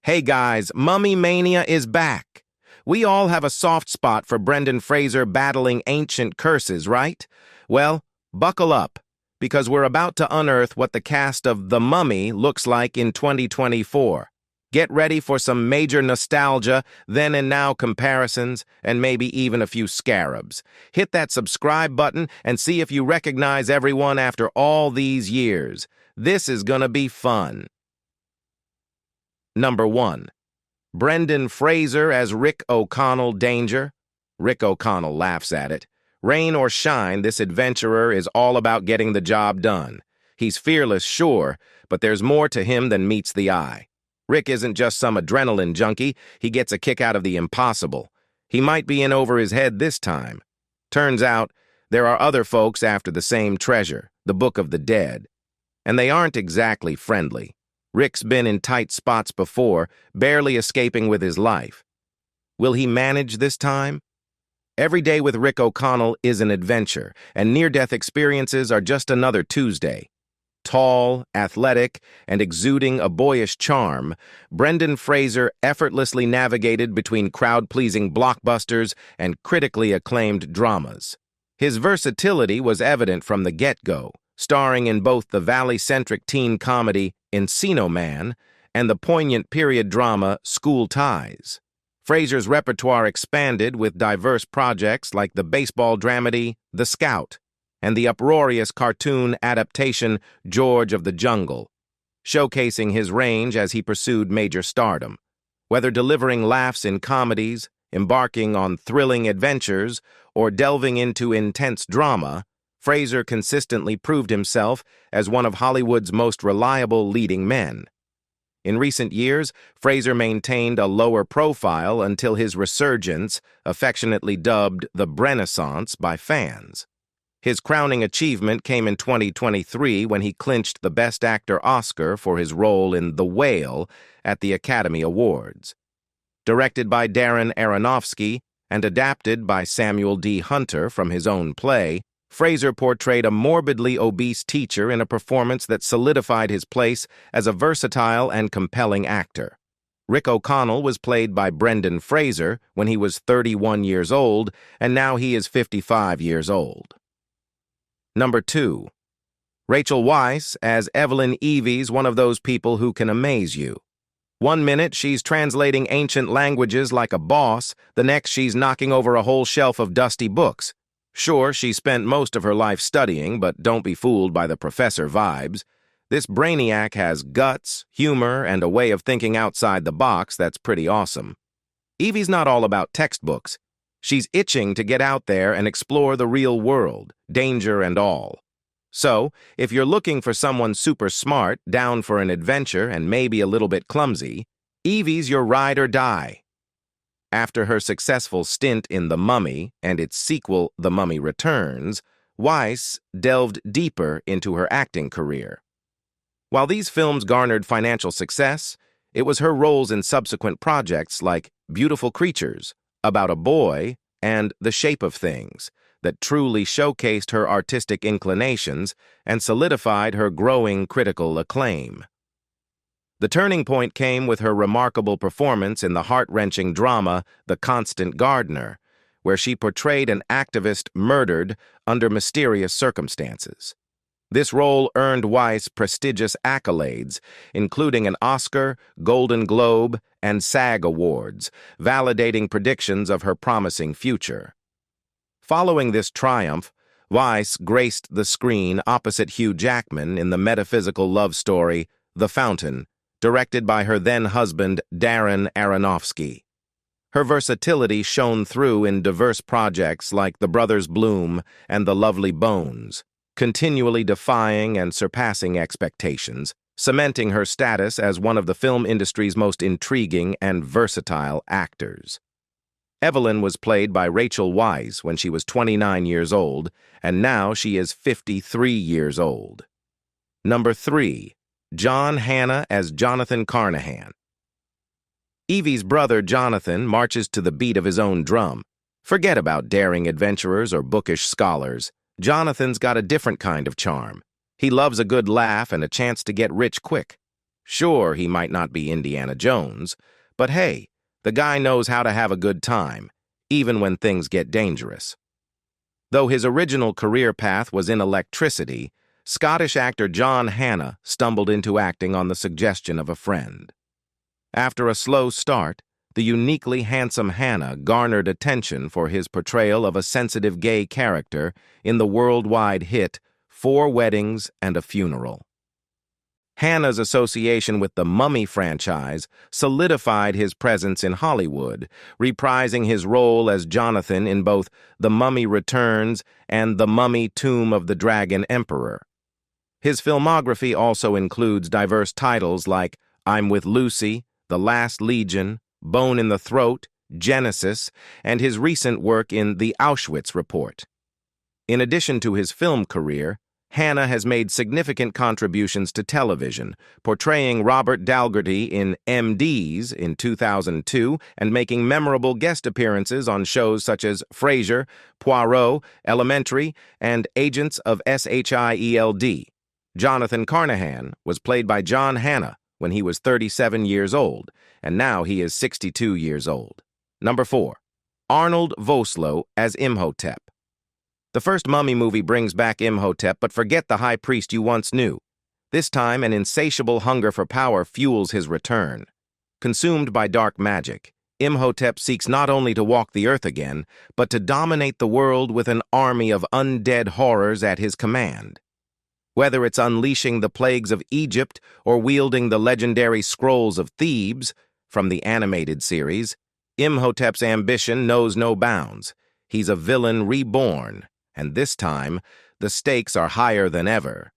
Hey guys, Mummy Mania is back. We all have a soft spot for Brendan Fraser battling ancient curses, right? Well, buckle up, because we're about to unearth what the cast of The Mummy looks like in 2024. Get ready for some major nostalgia, then and now comparisons, and maybe even a few scarabs. Hit that subscribe button and see if you recognize everyone after all these years. This is gonna be fun. Number 1. Brendan Fraser as Rick O'Connell Danger. Rick O'Connell laughs at it. Rain or shine, this adventurer is all about getting the job done. He's fearless, sure, but there's more to him than meets the eye. Rick isn't just some adrenaline junkie, he gets a kick out of the impossible. He might be in over his head this time. Turns out, there are other folks after the same treasure, the Book of the Dead. And they aren't exactly friendly. Rick's been in tight spots before, barely escaping with his life. Will he manage this time? Every day with Rick O'Connell is an adventure, and near-death experiences are just another Tuesday. Tall, athletic, and exuding a boyish charm, Brendan Fraser effortlessly navigated between crowd-pleasing blockbusters and critically acclaimed dramas. His versatility was evident from the get-go, starring in both the Valley-centric teen comedy Encino Man and the poignant period drama School Ties. Fraser's repertoire expanded with diverse projects like the baseball dramedy The Scout and the uproarious cartoon adaptation George of the Jungle, showcasing his range as he pursued major stardom. Whether delivering laughs in comedies, embarking on thrilling adventures, or delving into intense drama, Fraser consistently proved himself as one of Hollywood's most reliable leading men. In recent years, Fraser maintained a lower profile until his resurgence, affectionately dubbed the Renaissance by fans. His crowning achievement came in 2023 when he clinched the Best Actor Oscar for his role in The Whale at the Academy Awards. Directed by Darren Aronofsky and adapted by Samuel D. Hunter from his own play, Fraser portrayed a morbidly obese teacher in a performance that solidified his place as a versatile and compelling actor. Rick O'Connell was played by Brendan Fraser when he was 31 years old, and now he is 55 years old. Number 2. Rachel Weisz as Evelyn Evie's one of those people who can amaze you. One minute she's translating ancient languages like a boss, the next she's knocking over a whole shelf of dusty books. Sure, she spent most of her life studying, but don't be fooled by the professor vibes. This brainiac has guts, humor, and a way of thinking outside the box that's pretty awesome. Evie's not all about textbooks. She's itching to get out there and explore the real world, danger and all. So, if you're looking for someone super smart, down for an adventure, and maybe a little bit clumsy, Evie's your ride or die. After her successful stint in The Mummy and its sequel, The Mummy Returns, Weisz delved deeper into her acting career. While these films garnered financial success, it was her roles in subsequent projects like Beautiful Creatures, About a Boy, and The Shape of Things that truly showcased her artistic inclinations and solidified her growing critical acclaim. The turning point came with her remarkable performance in the heart-wrenching drama The Constant Gardener, where she portrayed an activist murdered under mysterious circumstances. This role earned Weisz prestigious accolades, including an Oscar, Golden Globe, and SAG Awards, validating predictions of her promising future. Following this triumph, Weisz graced the screen opposite Hugh Jackman in the metaphysical love story The Fountain, directed by her then-husband Darren Aronofsky. Her versatility shone through in diverse projects like The Brothers Bloom and The Lovely Bones, continually defying and surpassing expectations, cementing her status as one of the film industry's most intriguing and versatile actors. Evelyn was played by Rachel Weisz when she was 29 years old, and now she is 53 years old. Number 3. John Hannah as Jonathan Carnahan. Evie's brother Jonathan marches to the beat of his own drum. Forget about daring adventurers or bookish scholars. Jonathan's got a different kind of charm. He loves a good laugh and a chance to get rich quick. Sure, he might not be Indiana Jones, but hey, the guy knows how to have a good time, even when things get dangerous. Though his original career path was in electricity, Scottish actor John Hannah stumbled into acting on the suggestion of a friend. After a slow start, the uniquely handsome Hannah garnered attention for his portrayal of a sensitive gay character in the worldwide hit 4 Weddings and a Funeral. Hannah's association with the Mummy franchise solidified his presence in Hollywood, reprising his role as Jonathan in both The Mummy Returns and The Mummy: Tomb of the Dragon Emperor. His filmography also includes diverse titles like I'm with Lucy, The Last Legion, Bone in the Throat, Genesis, and his recent work in The Auschwitz Report. In addition to his film career, Hannah has made significant contributions to television, portraying Robert Dalgetty in MDs in 2002 and making memorable guest appearances on shows such as Fraser, Poirot, Elementary, and Agents of SHIELD. Jonathan Carnahan was played by John Hannah when he was 37 years old, and now he is 62 years old. Number 4. Arnold Vosloo as Imhotep. The first Mummy movie brings back Imhotep, but forget the high priest you once knew. This time, an insatiable hunger for power fuels his return. Consumed by dark magic, Imhotep seeks not only to walk the earth again, but to dominate the world with an army of undead horrors at his command. Whether it's unleashing the plagues of Egypt or wielding the legendary scrolls of Thebes from the animated series, Imhotep's ambition knows no bounds. He's a villain reborn, and this time, the stakes are higher than ever.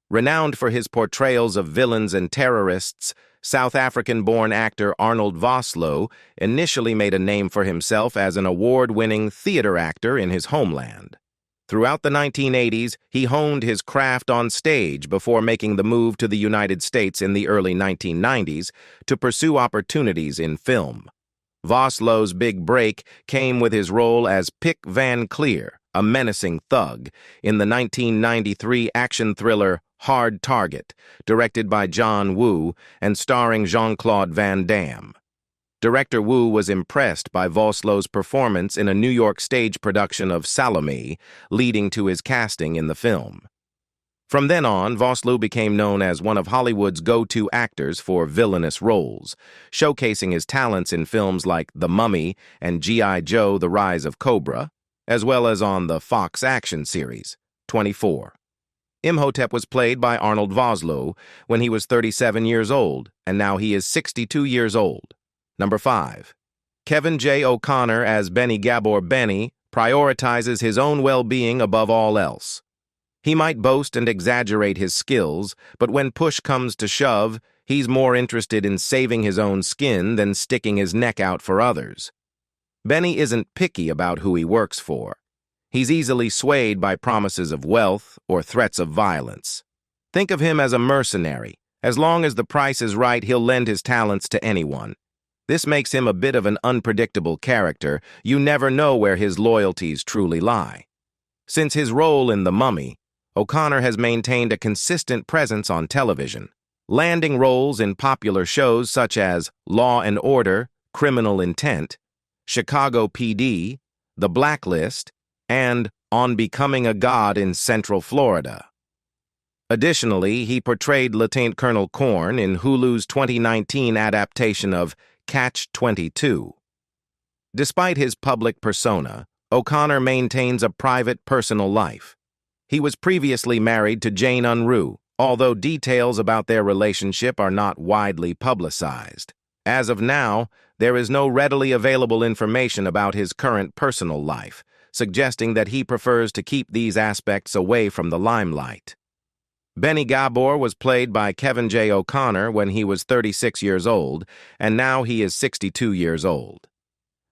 Renowned for his portrayals of villains and terrorists, South African-born actor Arnold Vosloo initially made a name for himself as an award-winning theater actor in his homeland. Throughout the 1980s, he honed his craft on stage before making the move to the United States in the early 1990s to pursue opportunities in film. Vosloo's big break came with his role as Pick Van Cleer, a menacing thug, in the 1993 action thriller Hard Target, directed by John Woo and starring Jean-Claude Van Damme. Director Woo was impressed by Vosloo's performance in a New York stage production of Salome, leading to his casting in the film. From then on, Vosloo became known as one of Hollywood's go-to actors for villainous roles, showcasing his talents in films like The Mummy and G.I. Joe: The Rise of Cobra, as well as on the Fox action series, 24. Imhotep was played by Arnold Vosloo when he was 37 years old, and now he is 62 years old. Number 5. Kevin J. O'Connor as Benny Gabor Benny prioritizes his own well-being above all else. He might boast and exaggerate his skills, but when push comes to shove, he's more interested in saving his own skin than sticking his neck out for others. Benny isn't picky about who he works for. He's easily swayed by promises of wealth or threats of violence. Think of him as a mercenary. As long as the price is right, he'll lend his talents to anyone. This makes him a bit of an unpredictable character. You never know where his loyalties truly lie. Since his role in The Mummy, O'Connor has maintained a consistent presence on television, landing roles in popular shows such as Law and Order, Criminal Intent, Chicago PD, The Blacklist, and On Becoming a God in Central Florida. Additionally, he portrayed Lieutenant Colonel Korn in Hulu's 2019 adaptation of Catch-22. Despite his public persona, O'Connor maintains a private personal life. He was previously married to Jane Unruh, although details about their relationship are not widely publicized. As of now, there is no readily available information about his current personal life, suggesting that he prefers to keep these aspects away from the limelight. Benny Gabor was played by Kevin J. O'Connor when he was 36 years old, and now he is 62 years old.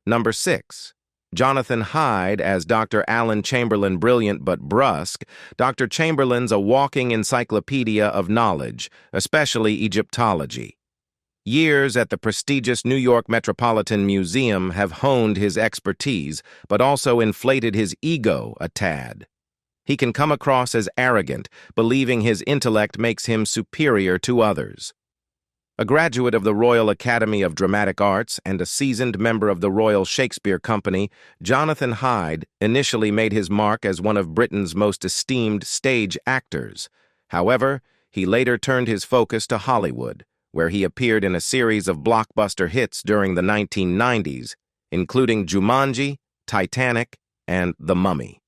Number 6. Jonathan Hyde as Dr. Alan Chamberlain. Brilliant but brusque, Dr. Chamberlain's a walking encyclopedia of knowledge, especially Egyptology. Years at the prestigious New York Metropolitan Museum have honed his expertise, but also inflated his ego a tad. He can come across as arrogant, believing his intellect makes him superior to others. A graduate of the Royal Academy of Dramatic Arts and a seasoned member of the Royal Shakespeare Company, Jonathan Hyde initially made his mark as one of Britain's most esteemed stage actors. However, he later turned his focus to Hollywood, where he appeared in a series of blockbuster hits during the 1990s, including Jumanji, Titanic, and The Mummy.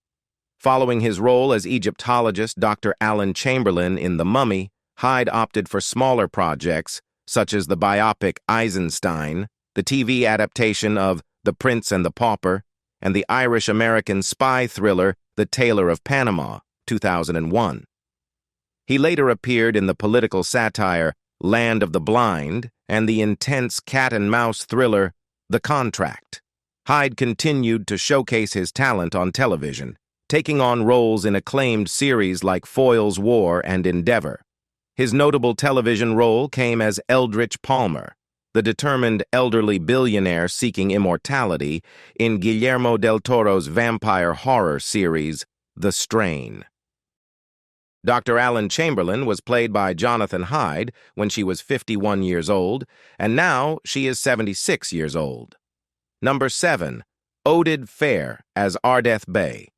Following his role as Egyptologist Dr. Alan Chamberlain in The Mummy, Hyde opted for smaller projects, such as the biopic Eisenstein, the TV adaptation of The Prince and the Pauper, and the Irish-American spy thriller The Tailor of Panama, 2001. He later appeared in the political satire Land of the Blind and the intense cat-and-mouse thriller The Contract. Hyde continued to showcase his talent on television, taking on roles in acclaimed series like Foyle's War and Endeavor. His notable television role came as Eldritch Palmer, the determined elderly billionaire seeking immortality in Guillermo del Toro's vampire horror series, The Strain. Dr. Alan Chamberlain was played by Jonathan Hyde when she was 51 years old, and now she is 76 years old. Number 7. Oded Fehr as Ardeth Bey.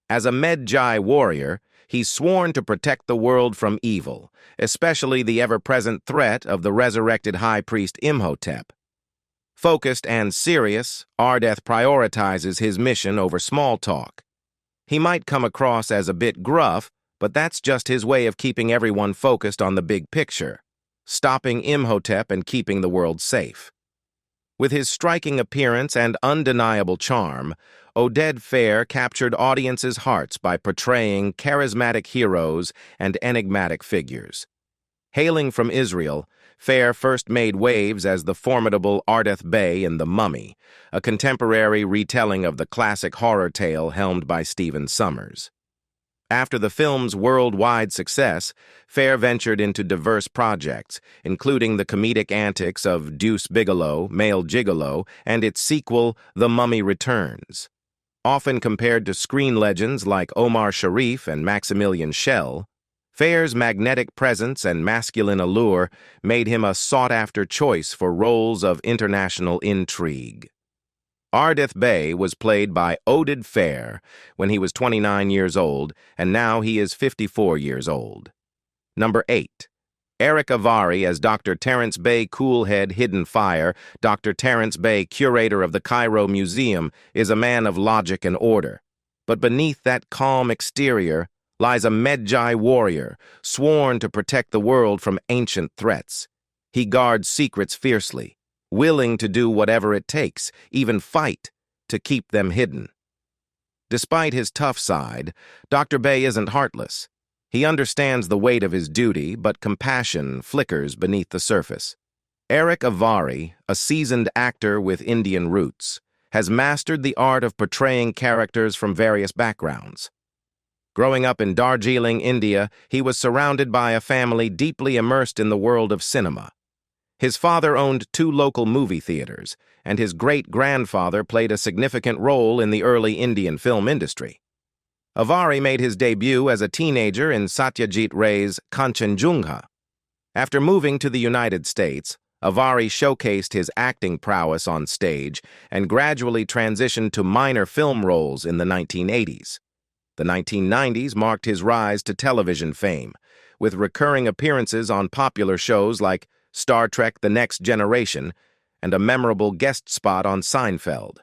As a Medjay warrior, he's sworn to protect the world from evil, especially the ever-present threat of the resurrected high priest Imhotep. Focused and serious, Ardeth prioritizes his mission over small talk. He might come across as a bit gruff, but that's just his way of keeping everyone focused on the big picture, stopping Imhotep and keeping the world safe. With his striking appearance and undeniable charm, Oded Fehr captured audiences' hearts by portraying charismatic heroes and enigmatic figures. Hailing from Israel, Fehr first made waves as the formidable Ardeth Bey in The Mummy, a contemporary retelling of the classic horror tale helmed by Stephen Sommers. After the film's worldwide success, Fehr ventured into diverse projects, including the comedic antics of Deuce Bigalow, Male Gigolo, and its sequel, The Mummy Returns. Often compared to screen legends like Omar Sharif and Maximilian Schell, Fehr's magnetic presence and masculine allure made him a sought-after choice for roles of international intrigue. Ardeth Bey was played by Oded Fehr when he was 29 years old, and now he is 54 years old. Number 8. Eric Avari as Dr. Terence Bey Coolhead Hidden Fire. Dr. Terence Bey, curator of the Cairo Museum, is a man of logic and order. But beneath that calm exterior lies a Medjay warrior, sworn to protect the world from ancient threats. He guards secrets fiercely, willing to do whatever it takes, even fight, to keep them hidden. Despite his tough side, Dr. Bey isn't heartless. He understands the weight of his duty, but compassion flickers beneath the surface. Eric Avari, a seasoned actor with Indian roots, has mastered the art of portraying characters from various backgrounds. Growing up in Darjeeling, India, he was surrounded by a family deeply immersed in the world of cinema. His father owned 2 local movie theaters, and his great-grandfather played a significant role in the early Indian film industry. Avari made his debut as a teenager in Satyajit Ray's Kanchenjunga. After moving to the United States, Avari showcased his acting prowess on stage and gradually transitioned to minor film roles in the 1980s. The 1990s marked his rise to television fame, with recurring appearances on popular shows like Star Trek: The Next Generation, and a memorable guest spot on Seinfeld.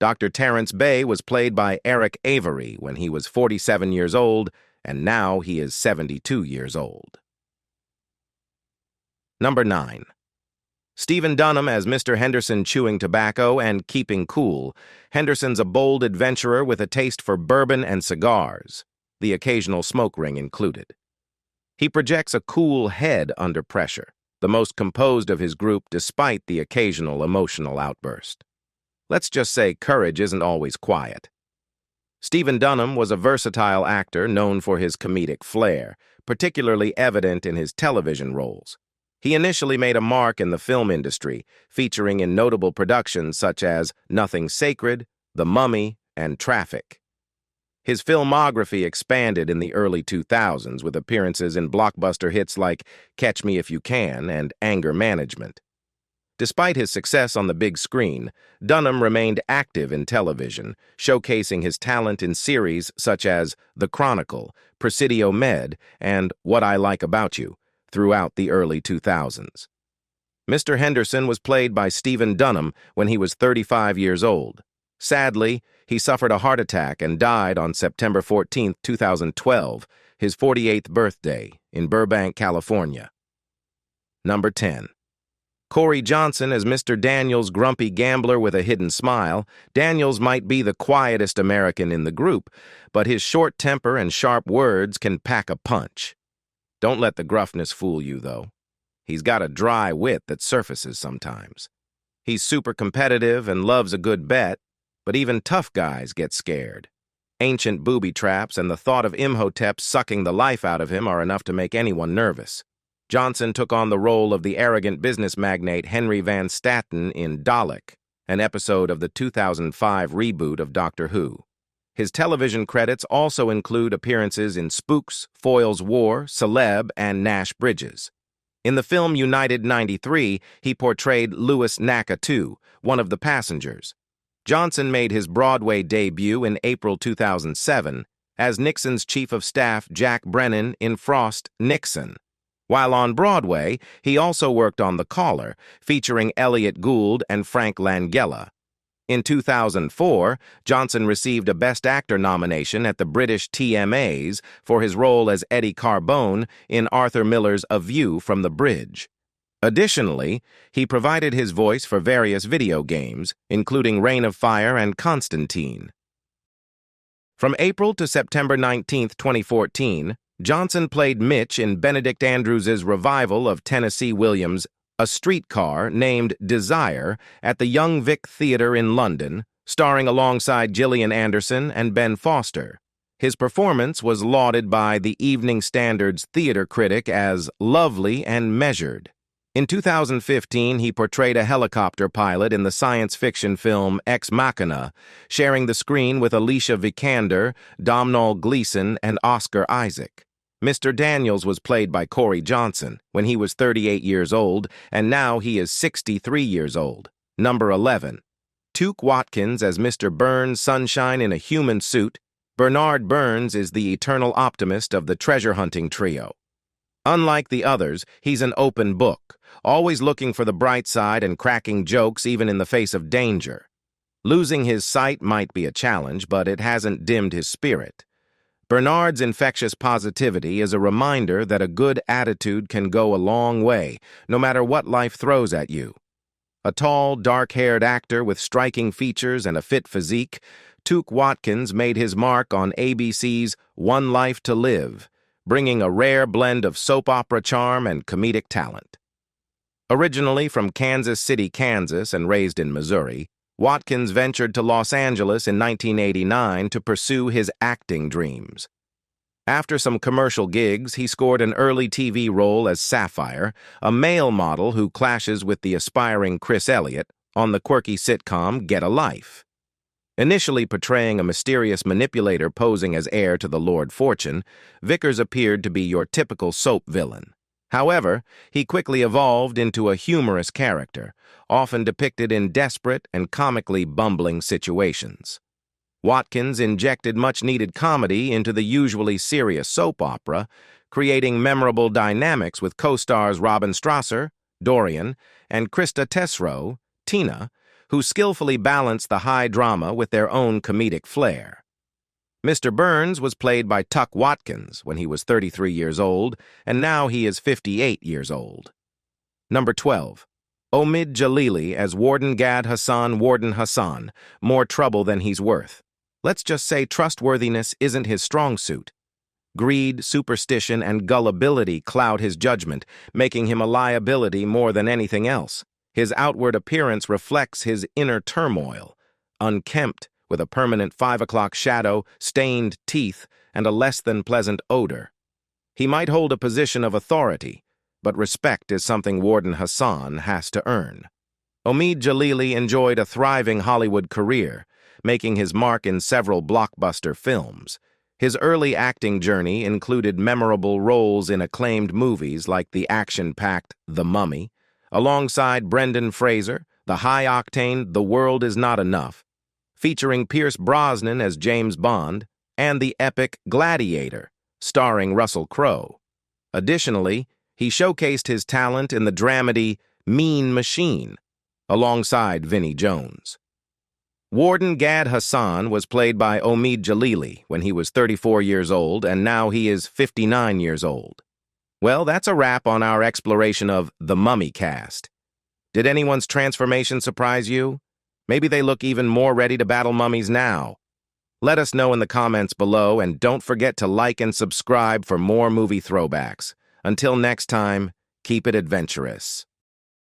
Dr. Terence Bey was played by Eric Avari when he was 47 years old, and now he is 72 years old. Number 9. Stephen Dunham as Mr. Henderson chewing tobacco and keeping cool. Henderson's a bold adventurer with a taste for bourbon and cigars, the occasional smoke ring included. He projects a cool head under pressure, the most composed of his group despite the occasional emotional outburst. Let's just say courage isn't always quiet. Stephen Dunham was a versatile actor known for his comedic flair, particularly evident in his television roles. He initially made a mark in the film industry, featuring in notable productions such as Nothing Sacred, The Mummy, and Traffic. His filmography expanded in the early 2000s with appearances in blockbuster hits like Catch Me If You Can and Anger Management. Despite his success on the big screen, Dunham remained active in television, showcasing his talent in series such as The Chronicle, Presidio Med, and What I Like About You throughout the early 2000s. Mr. Henderson was played by Stephen Dunham when he was 35 years old. Sadly, he suffered a heart attack and died on September 14, 2012, his 48th birthday, in Burbank, California. Number 10. Corey Johnson as Mr. Daniels' grumpy gambler with a hidden smile. Daniels might be the quietest American in the group, but his short temper and sharp words can pack a punch. Don't let the gruffness fool you, though. He's got a dry wit that surfaces sometimes. He's super competitive and loves a good bet, but even tough guys get scared. Ancient booby traps and the thought of Imhotep sucking the life out of him are enough to make anyone nervous. Johnson took on the role of the arrogant business magnate Henry Van Staten in Dalek, an episode of the 2005 reboot of Doctor Who. His television credits also include appearances in Spooks, Foyle's War, Celeb, and Nash Bridges. In the film United 93, he portrayed Louis Nakatu, one of the passengers. Johnson made his Broadway debut in April 2007 as Nixon's chief of staff Jack Brennan in Frost, Nixon. While on Broadway, he also worked on The Caller, featuring Elliot Gould and Frank Langella. In 2004, Johnson received a Best Actor nomination at the British TMAs for his role as Eddie Carbone in Arthur Miller's A View from the Bridge. Additionally, he provided his voice for various video games, including Reign of Fire and Constantine. From April to September 19, 2014, Johnson played Mitch in Benedict Andrews's revival of Tennessee Williams' A Streetcar Named Desire at the Young Vic Theatre in London, starring alongside Gillian Anderson and Ben Foster. His performance was lauded by the Evening Standard's theater critic as lovely and measured. In 2015, he portrayed a helicopter pilot in the science fiction film Ex Machina, sharing the screen with Alicia Vikander, Domhnall Gleeson, and Oscar Isaac. Mr. Daniels was played by Corey Johnson when he was 38 years old, and now he is 63 years old. Number 11. Tuc Watkins as Mr. Burns' Sunshine in a Human Suit. Bernard Burns is the eternal optimist of the treasure-hunting trio. Unlike the others, he's an open book, always looking for the bright side and cracking jokes even in the face of danger. Losing his sight might be a challenge, but it hasn't dimmed his spirit. Bernard's infectious positivity is a reminder that a good attitude can go a long way, no matter what life throws at you. A tall, dark-haired actor with striking features and a fit physique, Tuc Watkins made his mark on ABC's One Life to Live, bringing a rare blend of soap opera charm and comedic talent. Originally from Kansas City, Kansas, and raised in Missouri, Watkins ventured to Los Angeles in 1989 to pursue his acting dreams. After some commercial gigs, he scored an early TV role as Sapphire, a male model who clashes with the aspiring Chris Elliott on the quirky sitcom Get a Life. Initially portraying a mysterious manipulator posing as heir to the Lord Fortune, Vickers appeared to be your typical soap villain. However, he quickly evolved into a humorous character, often depicted in desperate and comically bumbling situations. Watkins injected much-needed comedy into the usually serious soap opera, creating memorable dynamics with co-stars Robin Strasser, Dorian, and Krista Tesreau, Tina, who skillfully balanced the high drama with their own comedic flair. Mr. Burns was played by Tuc Watkins when he was 33 years old, and now he is 58 years old. Number 12. Omid Djalili as Warden Gad Hassan. Warden Hassan, more trouble than he's worth. Let's just say trustworthiness isn't his strong suit. Greed, superstition, and gullibility cloud his judgment, making him a liability more than anything else. His outward appearance reflects his inner turmoil, unkempt, with a permanent 5 o'clock shadow, stained teeth, and a less-than-pleasant odor. He might hold a position of authority, but respect is something Warden Hassan has to earn. Omid Djalili enjoyed a thriving Hollywood career, making his mark in several blockbuster films. His early acting journey included memorable roles in acclaimed movies like the action-packed The Mummy, alongside Brendan Fraser, the high-octane The World Is Not Enough, featuring Pierce Brosnan as James Bond, and the epic Gladiator, starring Russell Crowe. Additionally, he showcased his talent in the dramedy Mean Machine, alongside Vinnie Jones. Warden Gad Hassan was played by Omid Djalili when he was 34 years old, and now he is 59 years old. Well, that's a wrap on our exploration of the Mummy cast. Did anyone's transformation surprise you? Maybe they look even more ready to battle mummies now. Let us know in the comments below, and don't forget to like and subscribe for more movie throwbacks. Until next time, keep it adventurous.